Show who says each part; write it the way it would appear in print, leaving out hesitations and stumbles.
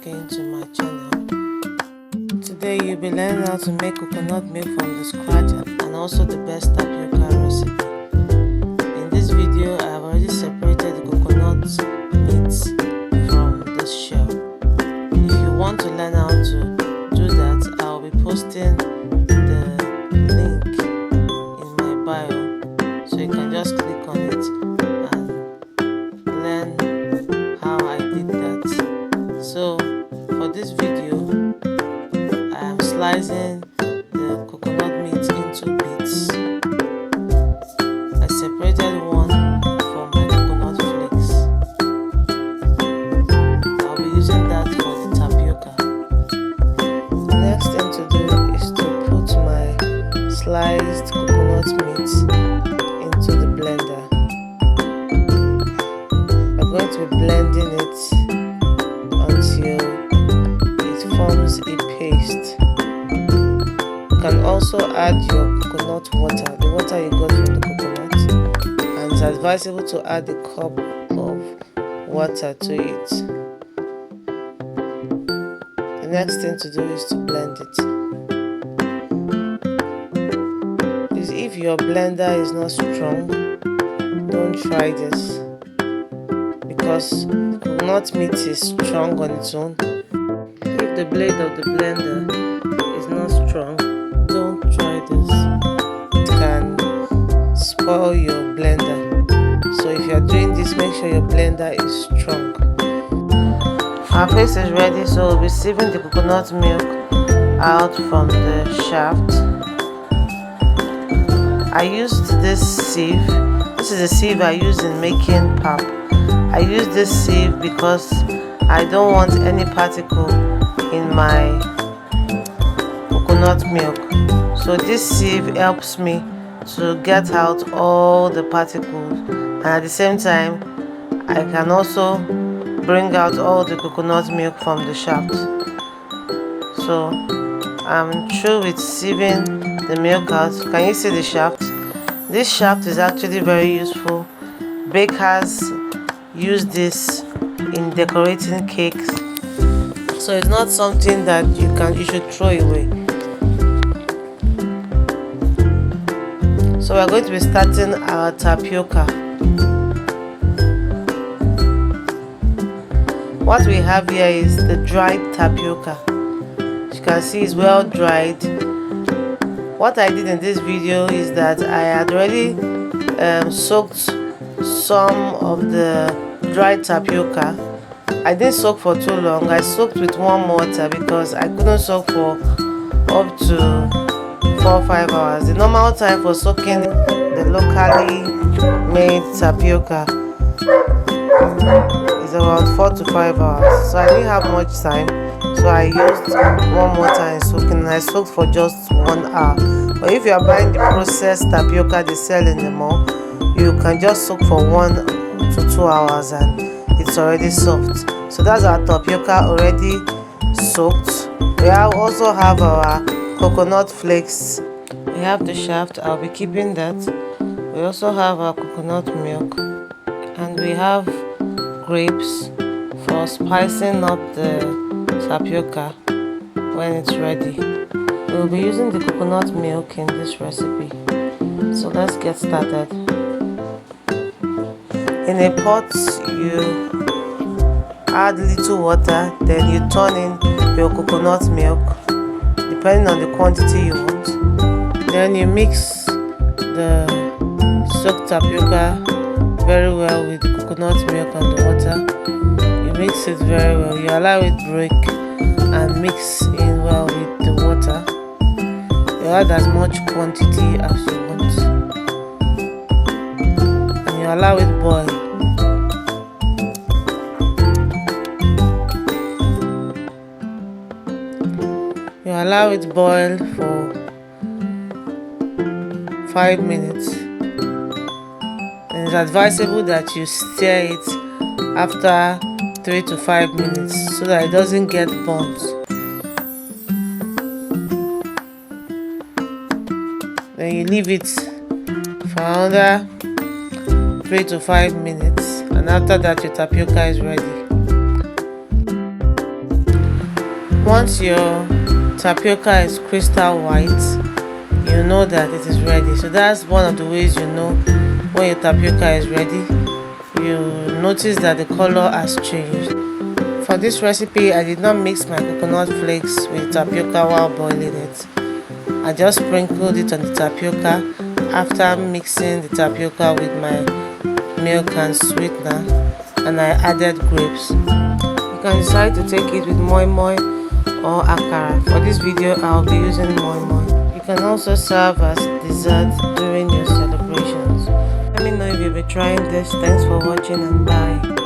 Speaker 1: again to my channel. Today you'll be learning how to make coconut milk from the scratch and also the best tapioca recipe. In this video I have already separated the coconut meat from the shell. If you want to learn how to do that, I'll be posting the link in my bio, so you can just click on it and learn how I did that. So for this video I am slicing the coconut meat into bits. I separated one from my coconut flakes. I'll be using that for the tapioca. The next thing to do is to put my sliced coconut meat into the blender. I'm going to be blending it until it forms a paste. You can also add your coconut water, the water you got from the coconut, and it's advisable to add a cup of water to it. The next thing to do is to blend it. If your blender is not strong, don't try this, because coconut meat is strong on its own. If the blade of the blender is not strong, don't try this. It can spoil your blender. So if you are doing this, make sure your blender is strong. Our paste is ready, so we'll be sieving the coconut milk out from the shaft. I used this sieve. This is a sieve I use in making pap. I use this sieve because I don't want any particle in my coconut milk. So this sieve helps me to get out all the particles, and at the same time I can also bring out all the coconut milk from the shaft. So I'm through with sieving the milk out. Can you see the shaft? This shaft is actually very useful. Bakers use this in decorating cakes, so it's not something that you should throw away. So we're going to be starting our tapioca. What we have here is the dried tapioca. As you can see, it's well dried. What I did in this video is that I had already soaked some of the dried tapioca. I didn't soak for too long. I soaked with warm water because I couldn't soak for up to 4 or 5 hours. The normal time for soaking the locally made tapioca is about 4 to 5 hours. So I didn't have much time, so I used warm water and soaking, and I soaked for just 1 hour. But if you are buying the processed tapioca they sell in the mall, you can just soak for 1 to 2 hours and it's already soft. So that's our tapioca already soaked. We also have our coconut flakes. We have the shaft, I'll be keeping that. We also have our coconut milk, and we have grapes for spicing up the tapioca when it's ready. We'll be using the coconut milk in this recipe. So let's get started. In a pot, you add little water, then you turn in your coconut milk depending on the quantity you want. Then you mix the soaked tapioca very well with the coconut milk and the water. You mix it very well. You allow it break and mix in well with the water. You add as much quantity as you want, and you allow it boil. You allow it boil for 5 minutes. And it's advisable that you stir it after 3 to 5 minutes so that it doesn't get burnt. Then you leave it for another 3 to 5 minutes, and after that your tapioca is ready. Once your tapioca is crystal white, you know that it is ready. So that's one of the ways you know when your tapioca is ready. You notice that the color has changed. For this recipe, I did not mix my coconut flakes with tapioca while boiling it. I just sprinkled it on the tapioca after mixing the tapioca with my milk and sweetener, and I added grapes. You can decide to take it with moi moi or akara. For this video, I'll be using moi moi. You can also serve as dessert during your celebrations. Let me know if you'll be trying this. Thanks for watching and bye.